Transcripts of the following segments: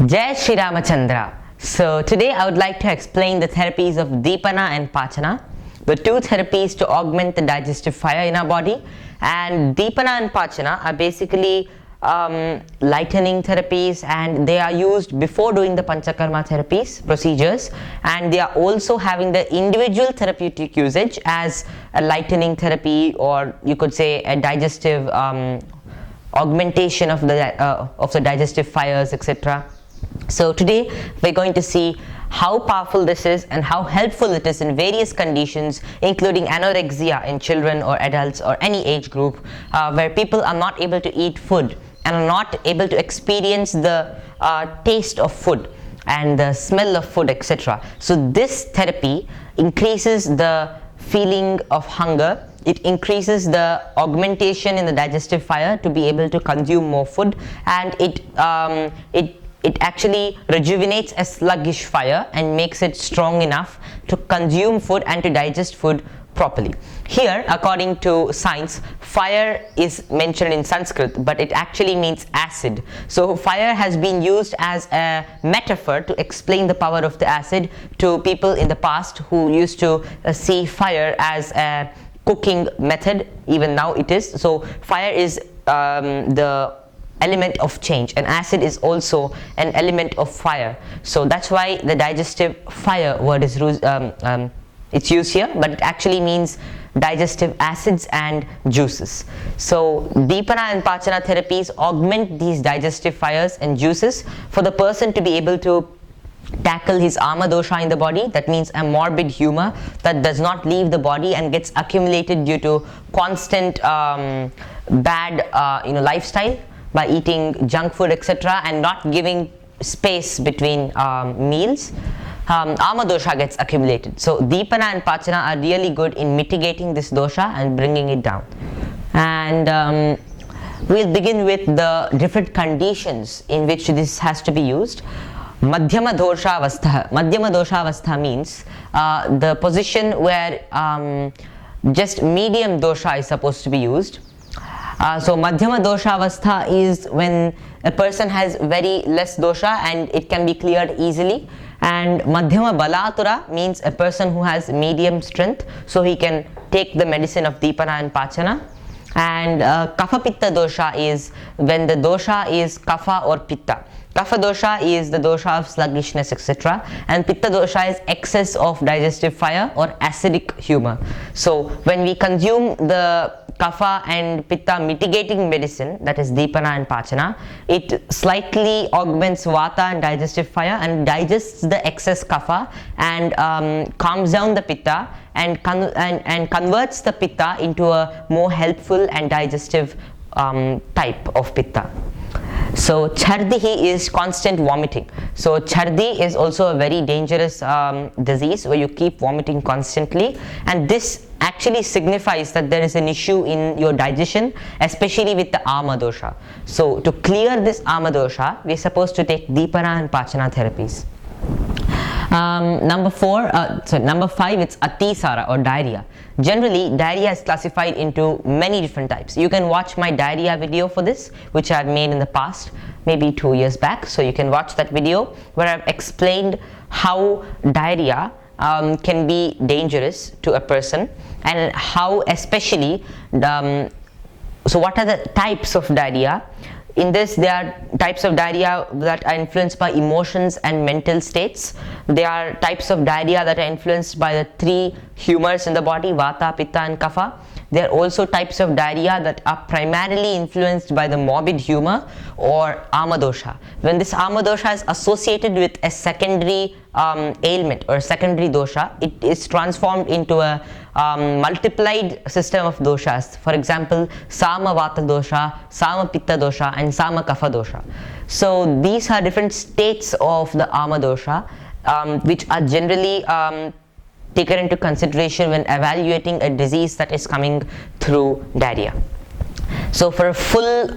Jai Shri Ramachandra. So today I would like to explain the therapies of DEEPANA and PAACHANA, the two therapies to augment the digestive fire in our body. And DEEPANA and PAACHANA are basically lightening therapies, and they are used before doing the Panchakarma therapies procedures, and they are also having the individual therapeutic usage as a lightening therapy, or you could say a digestive augmentation of the digestive fires, etc. So today we're going to see how powerful this is and how helpful it is in various conditions, including anorexia in children or adults or any age group, where people are not able to eat food and are not able to experience the taste of food and the smell of food, etc. So this therapy increases the feeling of hunger. It increases the augmentation in the digestive fire to be able to consume more food, and it actually rejuvenates a sluggish fire and makes it strong enough to consume food and to digest food properly. Here, according to science, fire is mentioned in Sanskrit, but it actually means acid. So fire has been used as a metaphor to explain the power of the acid to people in the past who used to see fire as a cooking method. Even now it is. So fire is the element of change, and acid is also an element of fire. So that's why the digestive fire word is it's used here, but it actually means digestive acids and juices. So DEEPANA and PAACHANA therapies augment these digestive fires and juices for the person to be able to tackle his ama dosha in the body. That means a morbid humor that does not leave the body and gets accumulated due to constant bad lifestyle by eating junk food, etc., and not giving space between meals. Ama dosha gets accumulated. So DEEPANA and PAACHANA are really good in mitigating this dosha and bringing it down. And we'll begin with the different conditions in which this has to be used. Madhyama dosha avastha. Madhyama dosha avastha means the position where just medium dosha is supposed to be used. So Madhyama dosha avastha is when a person has very less dosha and it can be cleared easily. And Madhyama balatura means a person who has medium strength, so he can take the medicine of DEEPANA and PAACHANA. And Kapha Pitta dosha is when the dosha is Kapha or Pitta. Kapha dosha is the dosha of sluggishness, etc. And Pitta dosha is excess of digestive fire or acidic humor. So when we consume the Kapha and Pitta mitigating medicine, that is DEEPANA and PAACHANA, it slightly augments Vata and digestive fire and digests the excess Kapha and calms down the Pitta and converts the Pitta into a more helpful and digestive type of Pitta. So Chardihi is constant vomiting. So Chardi is also a very dangerous disease where you keep vomiting constantly, and this actually signifies that there is an issue in your digestion, especially with the ama dosha. So to clear this ama dosha, we are supposed to take DEEPANA and PAACHANA therapies. Number 5, it's Atisara or diarrhea. Generally, diarrhea is classified into many different types. You can watch my diarrhea video for this, which I had made in the past, maybe 2 years back. So you can watch that video where I've explained how diarrhea can be dangerous to a person, and how especially, so what are the types of diarrhea? In this, there are types of diarrhea that are influenced by emotions and mental states. There are types of diarrhea that are influenced by the three humors in the body, Vata, Pitta and Kapha. There are also types of diarrhea that are primarily influenced by the morbid humor or ama dosha. When this ama dosha is associated with a secondary ailment or secondary dosha, it is transformed into a multiplied system of doshas. For example, Sama Vata dosha, Sama Pitta dosha and Sama Kapha dosha. So these are different states of the ama dosha which are generally taken into consideration when evaluating a disease that is coming through diarrhea. So for a full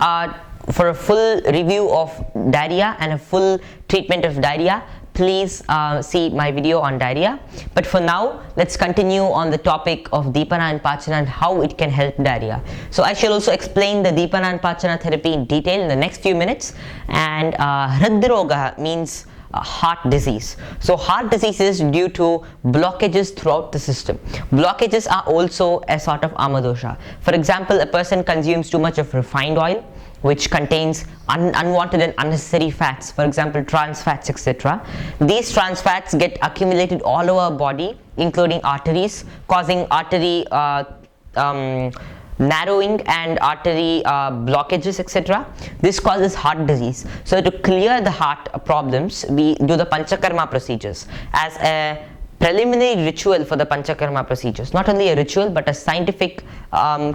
review of diarrhea and a full treatment of diarrhea, please see my video on diarrhea. But for now, let's continue on the topic of Deepana and Paachana and how it can help diarrhea. So I shall also explain the Deepana and Paachana therapy in detail in the next few minutes. And Hridroga means heart disease. So heart disease is due to blockages throughout the system. Blockages are also a sort of amadosha. For example, a person consumes too much of refined oil, which contains unwanted and unnecessary fats, for example trans fats, etc. These trans fats get accumulated all over our body, including arteries, causing artery narrowing and artery blockages, etc. This causes heart disease. So to clear the heart problems, we do the Panchakarma procedures as a preliminary ritual for the Panchakarma procedures. Not only a ritual but a scientific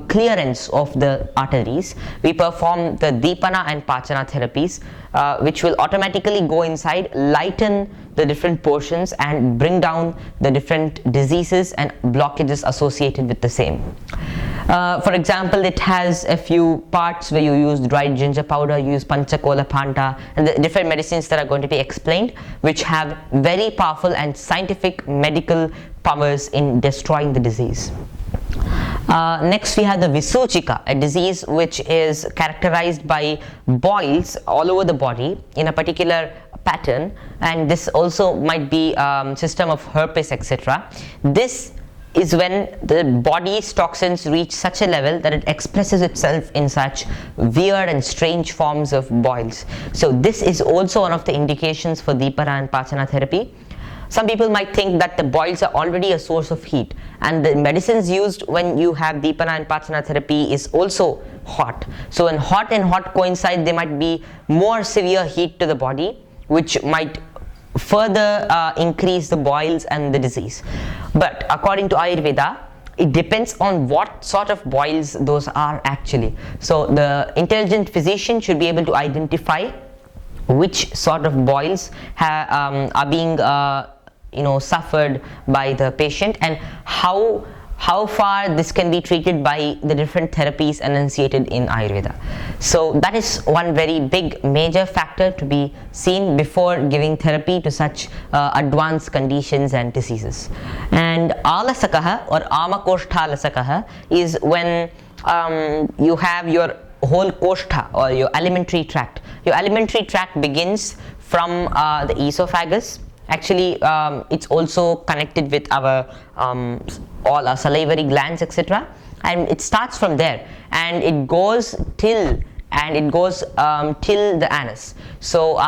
clearance of the arteries. We perform the Deepana and Paachana therapies, which will automatically go inside, lighten the different portions and bring down the different diseases and blockages associated with the same. For example, it has a few parts where you use dried ginger powder, you use Panchakola Phanta, and the different medicines that are going to be explained, which have very powerful and scientific medical powers in destroying the disease. Next we have the Visuchika, a disease which is characterized by boils all over the body in a particular pattern, and this also might be system of herpes, etc. This is when the body's toxins reach such a level that it expresses itself in such weird and strange forms of boils. So this is also one of the indications for Deepana and Paachana therapy. Some people might think that the boils are already a source of heat, and the medicines used when you have Deepana and Paachana therapy is also hot. So when hot and hot coincide, there might be more severe heat to the body, which might further increase the boils and the disease. But according to Ayurveda, it depends on what sort of boils those are actually. So the intelligent physician should be able to identify which sort of boils are being suffered by the patient, and how far this can be treated by the different therapies enunciated in Ayurveda. So that is one very big major factor to be seen before giving therapy to such advanced conditions and diseases. And alasakaha or amakoshthalasakaha is when you have your whole koshtha or your alimentary tract. Your alimentary tract begins from the esophagus. Actually, it's also connected with our all our salivary glands, etc. And it starts from there, and it goes till the anus. So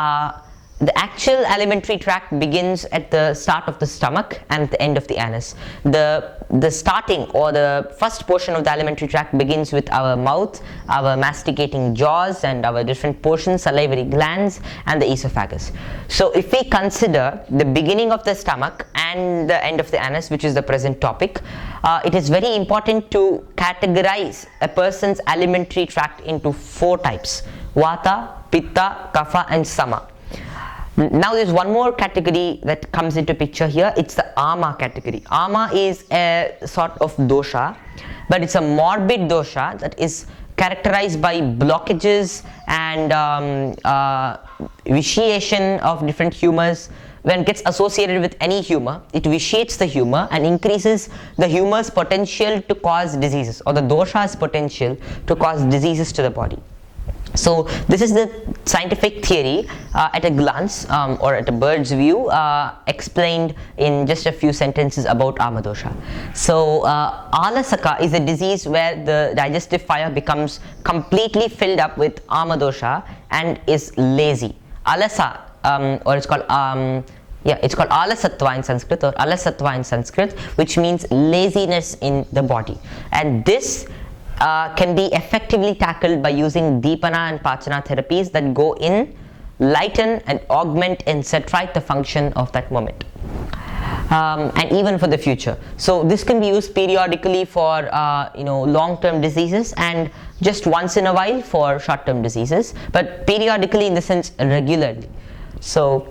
the actual alimentary tract begins at the start of the stomach and at the end of the anus. The starting or the first portion of the alimentary tract begins with our mouth, our masticating jaws, and our different portions, salivary glands, and the esophagus. So if we consider the beginning of the stomach and the end of the anus, which is the present topic, it is very important to categorize a person's alimentary tract into 4 types: Vata, Pitta, Kapha, and Sama. Now there's one more category that comes into picture here. It's the Ama category. Ama is a sort of dosha, but it's a morbid dosha that is characterized by blockages and vitiation of different humors. When it gets associated with any humor, it vitiates the humor and increases the humor's potential to cause diseases, or the dosha's potential to cause diseases to the body. So this is the scientific theory at a glance or at a bird's view, explained in just a few sentences about Amadosha. So Alasaka is a disease where the digestive fire becomes completely filled up with Amadosha and is lazy. Alasa, or it's called Alasatva in Sanskrit, or Alasatva in Sanskrit, which means laziness in the body. And this can be effectively tackled by using Deepana and Paachana therapies that go in, lighten and augment and set right the function of that moment, and even for the future. So this can be used periodically for long-term diseases, and just once in a while for short-term diseases, but periodically in the sense regularly. So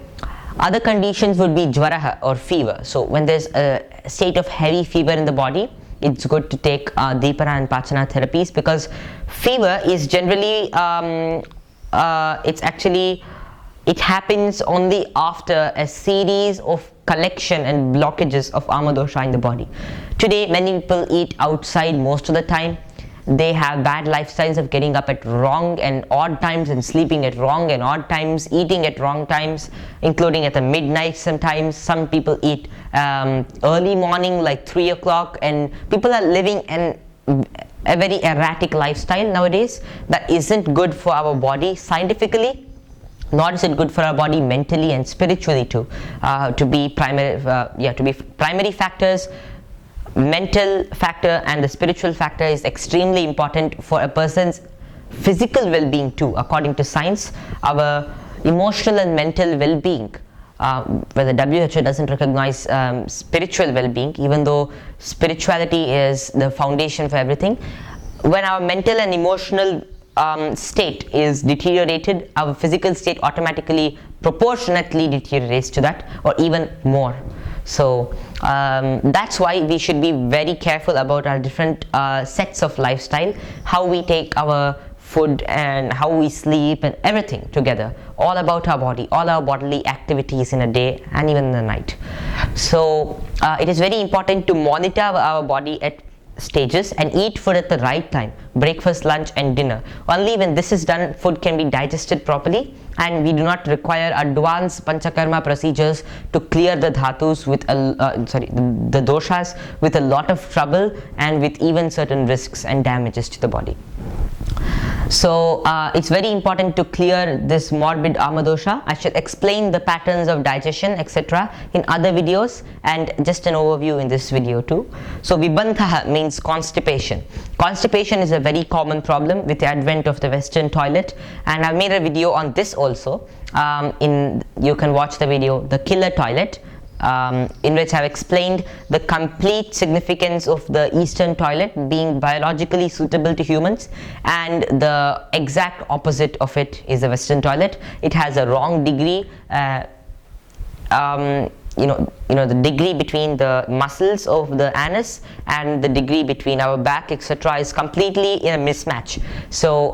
other conditions would be jvaraha or fever. So when there's a state of heavy fever in the body, it's good to take Deepana and Paachana therapies, because fever is generally it's actually it happens only after a series of collection and blockages of amadosha in the body. Today many people eat outside most of the time. They have bad lifestyles of getting up at wrong and odd times and sleeping at wrong and odd times, eating at wrong times, including at the midnight sometimes. Some people eat early morning like 3 o'clock, and people are living a very erratic lifestyle nowadays that isn't good for our body scientifically, nor is it good for our body mentally and spiritually too. To be primary factors, mental factor and the spiritual factor is extremely important for a person's physical well-being too. According to science, our emotional and mental well-being, where the WHO doesn't recognize spiritual well-being, even though spirituality is the foundation for everything. When our mental and emotional state is deteriorated, our physical state automatically proportionately deteriorates to that, or even more. So that's why we should be very careful about our different sets of lifestyle, how we take our food and how we sleep and everything together, all about our body, all our bodily activities in a day and even in the night. So it is very important to monitor our body at stages and eat food at the right time, breakfast, lunch and dinner. Only when this is done, food can be digested properly, and we do not require advanced panchakarma procedures to clear the dhatus with the doshas with a lot of trouble and with even certain risks and damages to the body. So it's very important to clear this morbid amadosha. I should explain the patterns of digestion etc. in other videos, and just an overview in this video too. So vibandha means constipation. Constipation is a very common problem with the advent of the Western toilet, and I've made a video on this also. You can watch the video, The Killer Toilet, in which I've explained the complete significance of the Eastern toilet being biologically suitable to humans, and the exact opposite of it is the Western toilet. It has a wrong degree, the degree between the muscles of the anus and the degree between our back etc. is completely in a mismatch. So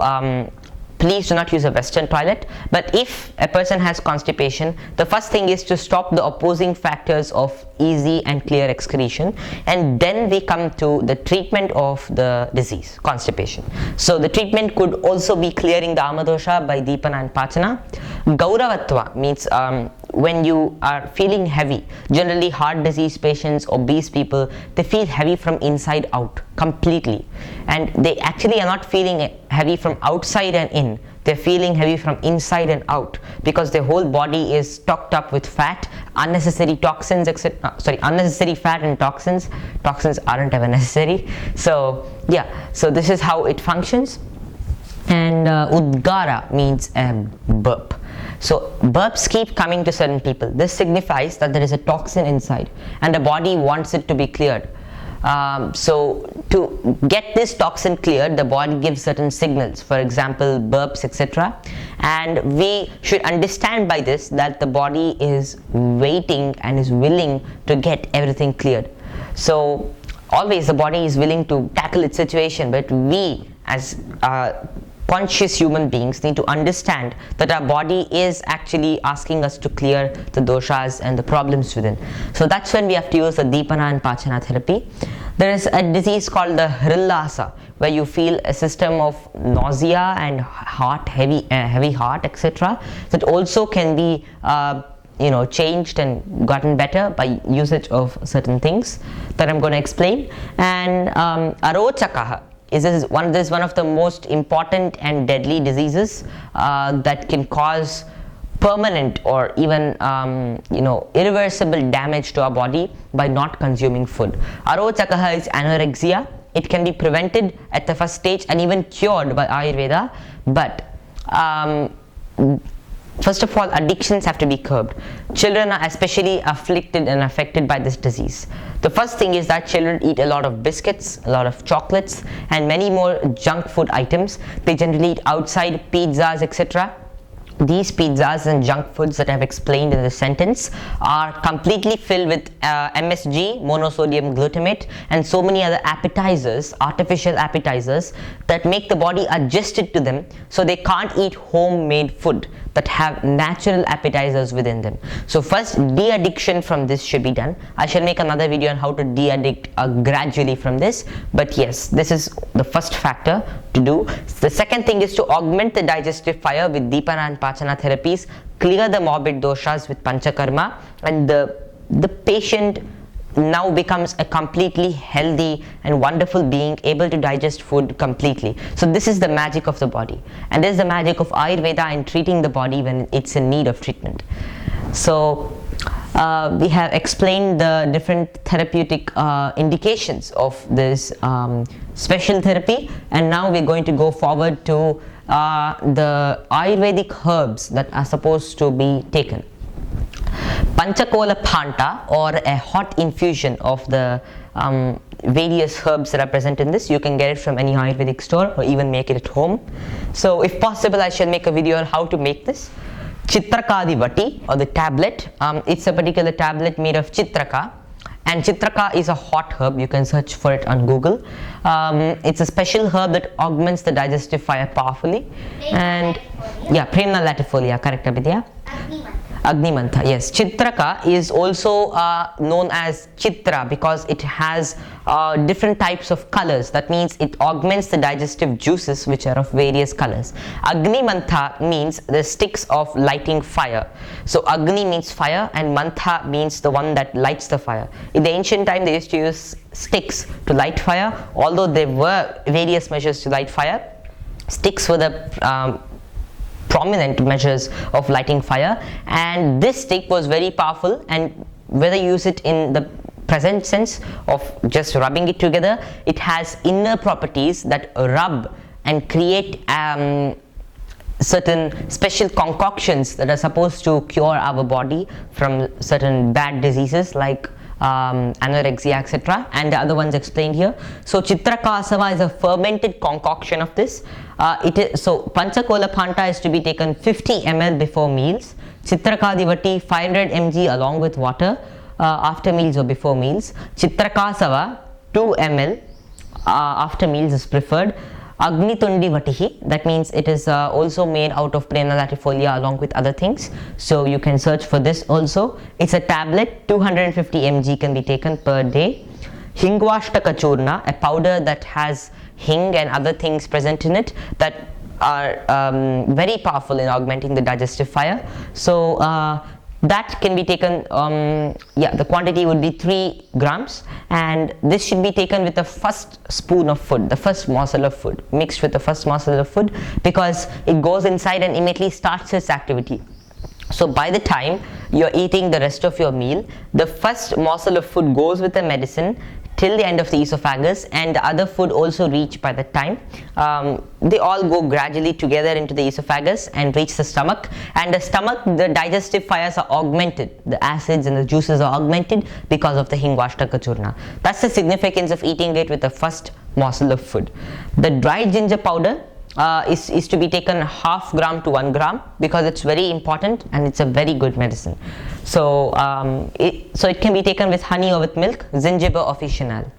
please do not use a Western toilet. But if a person has constipation, the first thing is to stop the opposing factors of easy and clear excretion, and then we come to the treatment of the disease, constipation. So the treatment could also be clearing the amadosha by Deepana and Paachana. Gauravatva means when you are feeling heavy, generally heart disease patients, obese people, they feel heavy from inside out completely, and they actually are not feeling heavy from outside and in. They're feeling heavy from inside and out because their whole body is stocked up with fat, unnecessary toxins, unnecessary fat and toxins. Toxins aren't ever necessary. So yeah, so this is how it functions. And udgara means burp. So burps keep coming to certain people. This signifies that there is a toxin inside and the body wants it to be cleared. So to get this toxin cleared, the body gives certain signals, for example burps etc. And we should understand by this that the body is waiting and is willing to get everything cleared. So always the body is willing to tackle its situation, but we as conscious human beings need to understand that our body is actually asking us to clear the doshas and the problems within. So that's when we have to use the Deepana and Paachana therapy. There is a disease called the Hrillasa, where you feel a system of nausea and heavy heart etc. that also can be changed and gotten better by usage of certain things that I'm going to explain. And arochakaha is one of the most important and deadly diseases that can cause permanent or even irreversible damage to our body by not consuming food. Arochakaha is anorexia. It can be prevented at the first stage and even cured by Ayurveda, but first of all, addictions have to be curbed. Children are especially afflicted and affected by this disease. The first thing is that children eat a lot of biscuits, a lot of chocolates and many more junk food items. They generally eat outside, pizzas etc. These pizzas and junk foods that I have explained in this sentence are completely filled with MSG, monosodium glutamate, and so many other appetizers, artificial appetizers that make the body adjusted to them, so they can't eat homemade food. that have natural appetizers within them. So first, de-addiction from this should be done. I shall make another video on how to de-addict gradually from this, but yes, this is the first factor to do. The second thing is to augment the digestive fire with Deepana and Paachana therapies, clear the morbid doshas with Panchakarma, and the patient now becomes a completely healthy and wonderful being, able to digest food completely. So this is the magic of the body, and this is the magic of Ayurveda in treating the body when it's in need of treatment. So we have explained the different therapeutic indications of this special therapy, and now we're going to go forward to the Ayurvedic herbs that are supposed to be taken. Panchakola Phanta, or a hot infusion of the various herbs that are present in this. You can get it from any Ayurvedic store or even make it at home. So if possible, I shall make a video on how to make this. Chitraka Vati, or the tablet, it's a particular tablet made of Chitraka, and Chitraka is a hot herb. You can search for it on Google. It's a special herb that augments the digestive fire powerfully. And yeah, Premna latifolia, correct Abhigya? Agnimantha, yes. Chitraka is also known as Chitra because it has different types of colors. That means it augments the digestive juices which are of various colors. Agnimantha means the sticks of lighting fire. So Agni means fire and Mantha means the one that lights the fire. In the ancient time, they used to use sticks to light fire. Although there were various measures to light fire, sticks were the prominent measures of lighting fire, and this stick was very powerful, and whether you use it in the present sense of just rubbing it together, it has inner properties that rub and create certain special concoctions that are supposed to cure our body from certain bad diseases like anorexia, etc., and the other ones explained here. So Chitrakasava is a fermented concoction of this. So Panchakola Phanta is to be taken 50 ml before meals, Chitrakadivati 500 mg along with water after meals or before meals, Chitrakasava 2 ml after meals is preferred. Agnitundi Vatihi, that means it is also made out of Premna latifolia along with other things. So you can search for this also. It's a tablet, 250 mg can be taken per day. Hingvashtaka Churna, a powder that has hing and other things present in it that are very powerful in augmenting the digestive fire. So that can be taken, the quantity would be 3 grams, and this should be taken with the first spoon of food, the first morsel of food, mixed with the first morsel of food, because it goes inside and immediately starts its activity. So by the time you're eating the rest of your meal, the first morsel of food goes with the medicine till the end of the esophagus, and the other food also reach by that time. They all go gradually together into the esophagus and reach the stomach, and the stomach, the digestive fires are augmented, the acids and the juices are augmented because of the Hingvashtaka Churna. That's the significance of eating it with the first morsel of food. The dried ginger powder is to be taken 0.5 gram to 1 gram because it's very important and it's a very good medicine. So it can be taken with honey or with milk, gingiber officinale,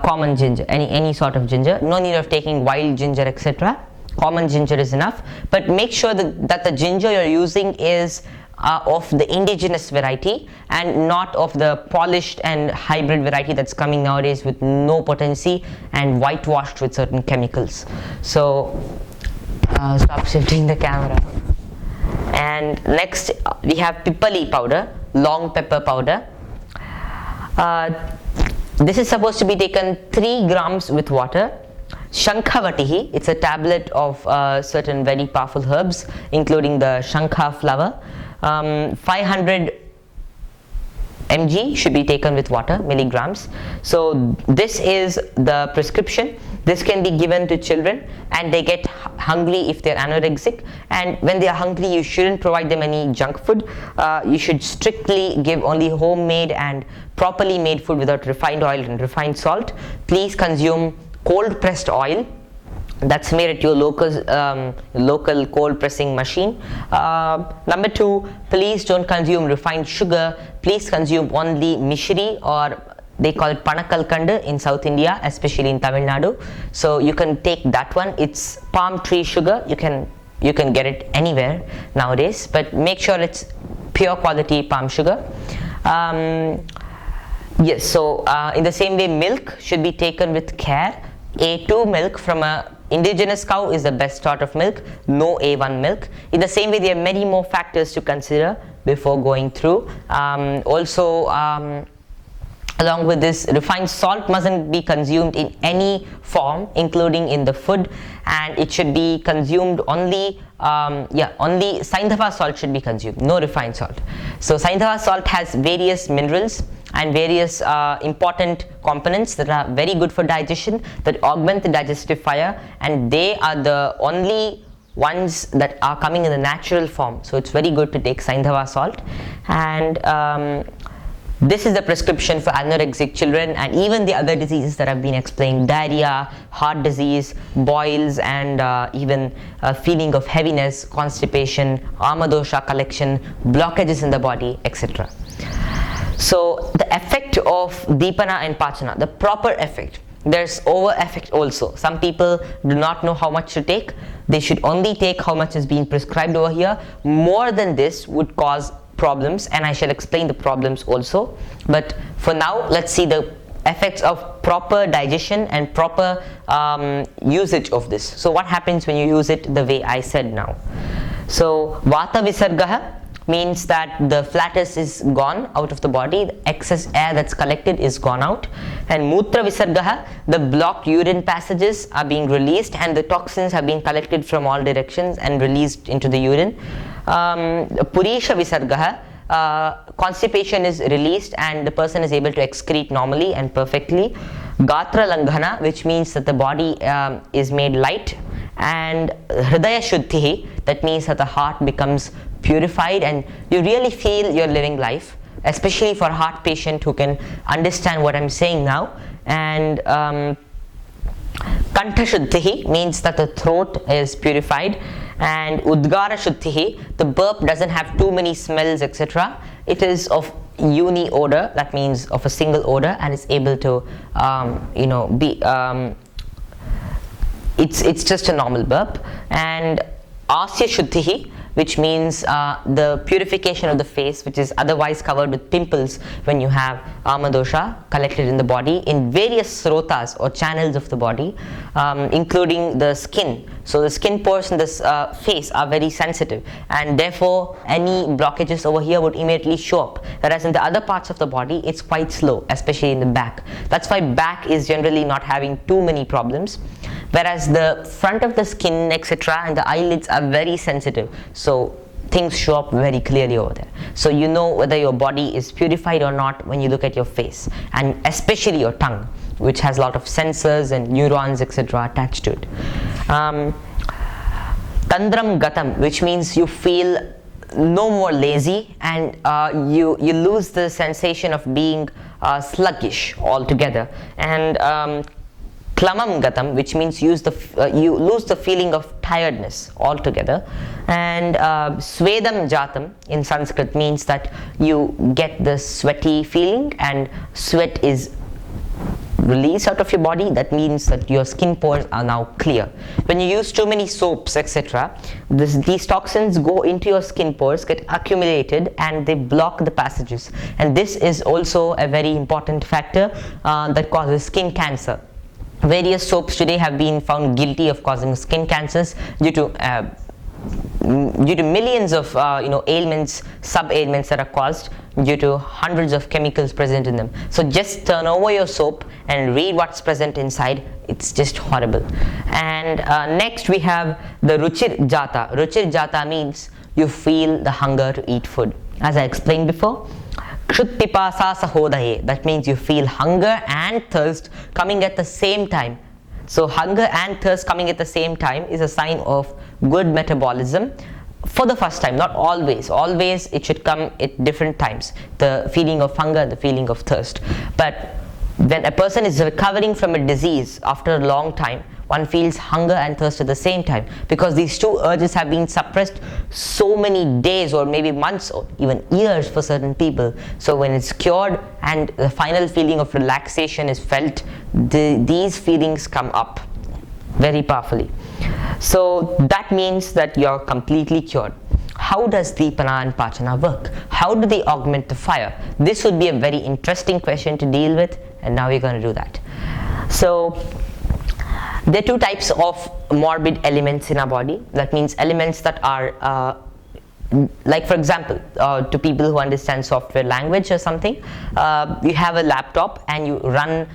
common ginger, any sort of ginger. No need of taking wild ginger, etc. Common ginger is enough, but make sure that the ginger you're using is of the indigenous variety and not of the polished and hybrid variety that's coming nowadays with no potency and whitewashed with certain chemicals. So stop shifting the camera. And next we have pipali powder, long pepper powder. This is supposed to be taken 3 grams with water. Shankhavatihi, it's a tablet of certain very powerful herbs including the shankha flower. 500 mg should be taken with water, milligrams. So this is the prescription. This can be given to children and they get hungry if they're anorexic, and when they are hungry you shouldn't provide them any junk food. You should strictly give only homemade and properly made food without refined oil and refined salt. Please consume cold pressed oil that's made at your local cold pressing machine. Number 2, please don't consume refined sugar. Please consume only mishri, or they call it panakalkandu in South India, especially in Tamil Nadu. So you can take that one. It's palm tree sugar. You can You can get it anywhere nowadays, but make sure it's pure quality palm sugar. Yes, so in the same way, milk should be taken with care. A2 milk from a indigenous cow is the best sort of milk, no A1 milk. In the same way, there are many more factors to consider before going through. Along with this, refined salt mustn't be consumed in any form, including in the food, and it should be consumed only, only Saindhava salt should be consumed, no refined salt. So Saindhava salt has various minerals and various important components that are very good for digestion, that augment the digestive fire, and they are the only ones that are coming in the natural form. So it's very good to take Saindhava salt. And this is the prescription for anorexic children and even the other diseases that have been explained: diarrhea, heart disease, boils, and even a feeling of heaviness, constipation, amadosha collection, blockages in the body, etc. So the effect of Deepana and Pachana, the proper effect. There's over effect also. Some people do not know how much to take. They should only take how much is being prescribed over here. More than this would cause problems, and I shall explain the problems also. But for now, let's see the effects of proper digestion and proper usage of this. So what happens when you use it the way I said now? So Vata Visargaha means that the flatus is gone out of the body, the excess air that's collected is gone out. And Mutra Visargaha, the blocked urine passages are being released and the toxins have been collected from all directions and released into the urine. Purisha Visargaha, constipation is released and the person is able to excrete normally and perfectly. Gatra Langhana, which means that the body is made light. And Hridaya Shuddhi, that means that the heart becomes purified and you really feel you're living life, especially for a heart patient who can understand what I'm saying now. And Kantha Shuddhi means that the throat is purified. And Udgara Shuddhi, the burp doesn't have too many smells, etc. It is of uni odor, that means of a single odor, and is able to be it's just a normal burp. And Asya Shuddhi, which means the purification of the face, which is otherwise covered with pimples when you have amadosha collected in the body in various srotas or channels of the body, including the skin. So the skin pores in this face are very sensitive, and therefore any blockages over here would immediately show up, whereas in the other parts of the body it's quite slow, especially in the back. That's why back is generally not having too many problems, whereas the front of the skin, etc., and the eyelids are very sensitive. So things show up very clearly over there. So you know whether your body is purified or not when you look at your face, and especially your tongue, which has a lot of sensors and neurons, etc., attached to it. Tandram Gatam, which means you feel no more lazy, and you lose the sensation of being sluggish altogether. And Klamam Gatam, which means you lose the feeling of tiredness altogether. And Swedam Jatam in Sanskrit means that you get the sweaty feeling and sweat is released out of your body. That means that your skin pores are now clear. When you use too many soaps, etc., these toxins go into your skin pores, get accumulated, and they block the passages. And this is also a very important factor that causes skin cancer. Various soaps today have been found guilty of causing skin cancers due to millions of ailments, sub-ailments that are caused due to hundreds of chemicals present in them. So just turn over your soap and read what's present inside. It's just horrible. And next we have the Ruchir Jata. Ruchir Jata means you feel the hunger to eat food. As I explained before, Kshuttipasa Sahodaye, that means you feel hunger and thirst coming at the same time. So hunger and thirst coming at the same time is a sign of good metabolism for the first time, not always. Always it should come at different times, the feeling of hunger, the feeling of thirst. But when a person is recovering from a disease after a long time, one feels hunger and thirst at the same time, because these two urges have been suppressed so many days or maybe months or even years for certain people. So when it's cured and the final feeling of relaxation is felt, these feelings come up very powerfully. So that means that you're completely cured. How does Deepana and Pachana work? How do they augment the fire? This would be a very interesting question to deal with, and now we're going to do that. So there are two types of morbid elements in our body. That means elements that are like, for example, to people who understand software language or something, you have a laptop and you run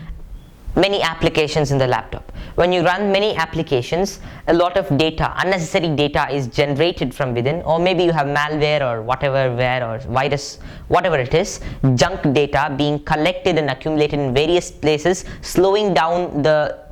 many applications in the laptop. When you run many applications, a lot of data, unnecessary data is generated from within, or maybe you have malware or whatever ware or virus, whatever it is, junk data being collected and accumulated in various places, slowing down the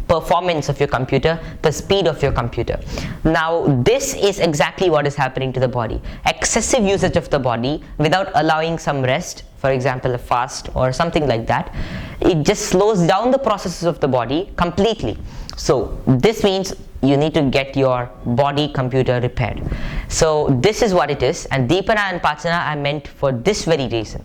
performance of your computer, the speed of your computer. Now this is exactly what is happening to the body. Excessive usage of the body without allowing some rest, for example a fast or something like that, it just slows down the processes of the body completely. So this means you need to get your body computer repaired. So this is what it is, and Deepana and Pachana are meant for this very reason.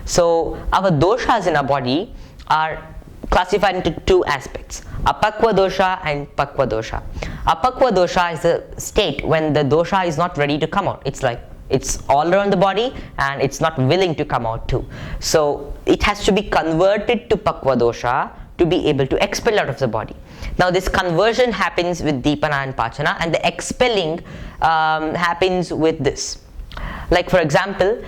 So our doshas in our body are classified into two aspects, apakwa dosha and pakwa dosha. Apakwa dosha is a state when the dosha is not ready to come out. It's like it's all around the body and it's not willing to come out too. So it has to be converted to pakwa dosha to be able to expel out of the body. Now this conversion happens with Deepana and Pachana, and the expelling happens with this. Like for example,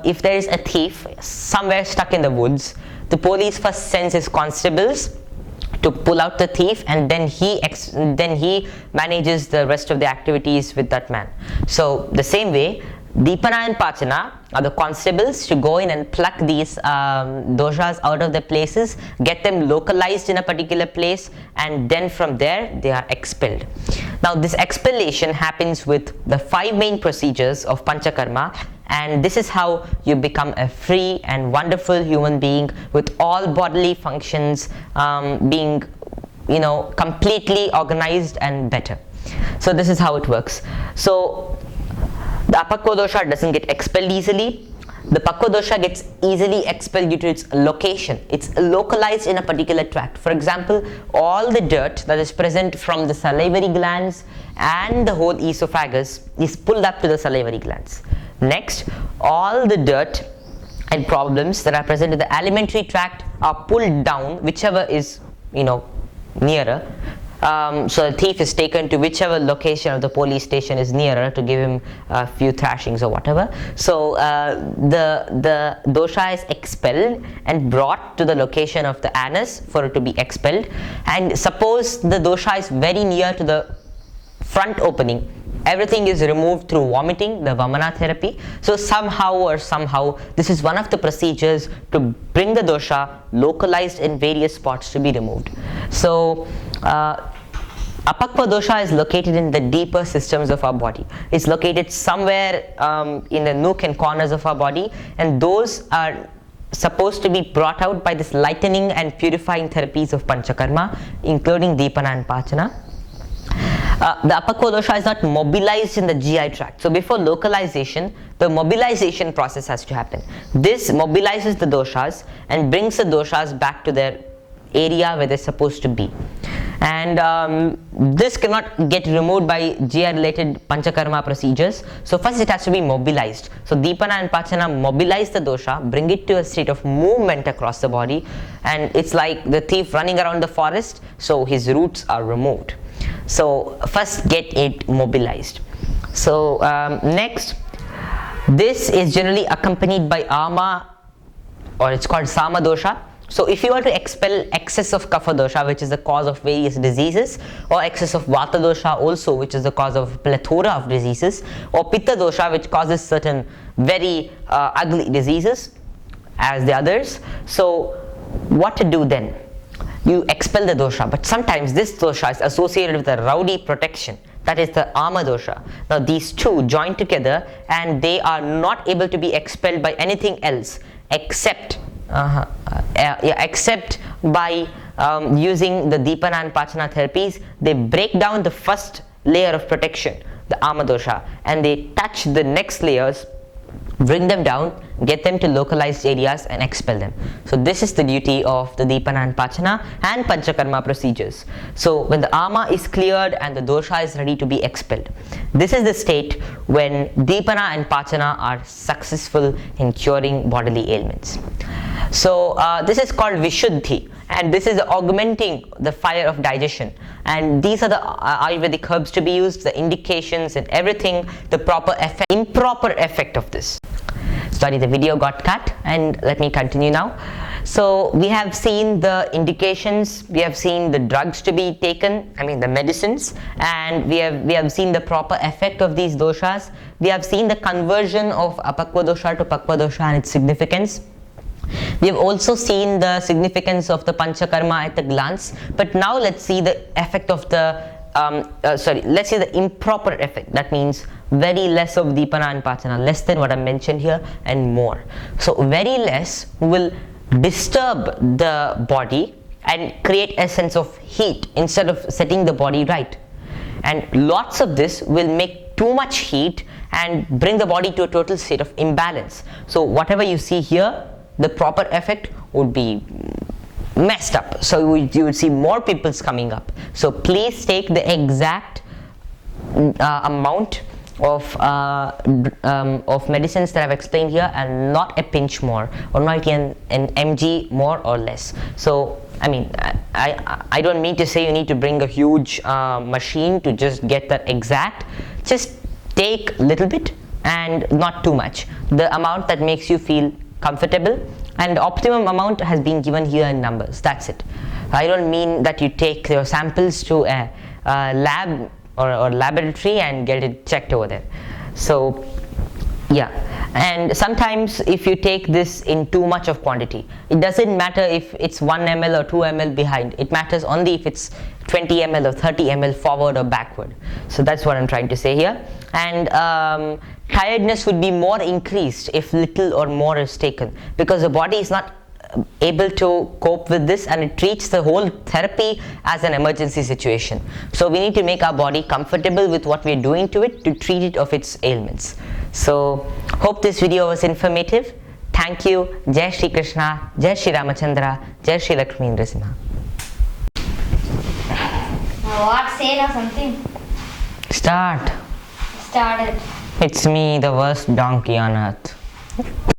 if there is a thief somewhere stuck in the woods, the police first sends his constables to pull out the thief, and then he manages the rest of the activities with that man. So the same way, Deepana and Pachana are the constables to go in and pluck these doshas out of their places, get them localized in a particular place, and then from there they are expelled. Now this expellation happens with the 5 main procedures of Panchakarma, and this is how you become a free and wonderful human being with all bodily functions being, you know, completely organized and better. So this is how it works. So the apakwa dosha doesn't get expelled easily. The pakwa dosha gets easily expelled due to its location. It's localized in a particular tract. For example, all the dirt that is present from the salivary glands and the whole esophagus is pulled up to the salivary glands. Next, all the dirt and problems that are present in the alimentary tract are pulled down, whichever is, you know, nearer. So the thief is taken to whichever location of the police station is nearer to give him a few thrashings or whatever. So the dosha is expelled and brought to the location of the anus for it to be expelled. And suppose the dosha is very near to the front opening, everything is removed through vomiting, the vamana therapy. So somehow this is one of the procedures to bring the dosha localized in various spots to be removed. So apakwa dosha is located in the deeper systems of our body. It's located somewhere in the nook and corners of our body, and those are supposed to be brought out by this lightening and purifying therapies of Panchakarma, including Deepana and Pachana. The apakwa dosha is not mobilized in the GI tract. So before localization, the mobilization process has to happen. This mobilizes the doshas and brings the doshas back to their area where they're supposed to be. And this cannot get removed by GI related Panchakarma procedures. So first it has to be mobilized. So Deepana and Pachana mobilize the dosha, bring it to a state of movement across the body, and it's like the thief running around the forest, so his roots are removed. So first get it mobilized. So next, this is generally accompanied by ama, or it's called sama dosha. So if you were to expel excess of kapha dosha, which is the cause of various diseases, or excess of vata dosha also, which is the cause of plethora of diseases, or pitta dosha, which causes certain very ugly diseases as the others, so what to do then? You expel the dosha, but sometimes this dosha is associated with a rowdy protection, that is the ama dosha. Now these two join together and they are not able to be expelled by anything else except by using the Deepana and Pachana therapies. They break down the first layer of protection, the ama dosha, and they touch the next layers bring them down, get them to localized areas and expel them. So this is the duty of the Deepana and Pachana and Panchakarma procedures. So when the ama is cleared and the dosha is ready to be expelled, this is the state when Deepana and Pachana are successful in curing bodily ailments. So this is called Vishuddhi, and this is augmenting the fire of digestion, and these are the Ayurvedic herbs to be used, the indications and everything, the proper effect, improper effect of this. Sorry, the video got cut, and let me continue now. So we have seen the indications, we have seen the drugs to be taken, I mean the medicines, and we have seen the proper effect of these doshas. We have seen the conversion of apakwa dosha to pakwa dosha and its significance. We have also seen the significance of the Panchakarma at a glance, but now let's see the effect of the let's see the improper effect. That means very less of Deepana and Pachana, less than what I mentioned here and more. So very less will disturb the body and create a sense of heat instead of setting the body right. And lots of this will make too much heat and bring the body to a total state of imbalance. So whatever you see here, the proper effect would be messed up. So you would see more pimples coming up. So please take the exact amount of medicines that I've explained here, and not a pinch more, or not an mg more or less. So I mean, I don't mean to say you need to bring a huge machine to just get that exact. Just take a little bit and not too much. The amount that makes you feel comfortable, and the optimum amount has been given here in numbers. That's it. I don't mean that you take your samples to a lab or laboratory and get it checked over there. So yeah, and sometimes if you take this in too much of quantity, it doesn't matter if it's 1 ml or 2 ml behind. It matters only if it's 20 ml or 30 ml forward or backward. So that's what I'm trying to say here. And tiredness would be more increased if little or more is taken, because the body is not able to cope with this, and it treats the whole therapy as an emergency situation. So we need to make our body comfortable with what we are doing to it to treat it of its ailments. So hope this video was informative. Thank you. Jai Shri Krishna, Jai Shri Ramachandra, Jai Shri Lakshmi Nrsimha. What, say now something? Start. Started. It's me, the worst donkey on earth.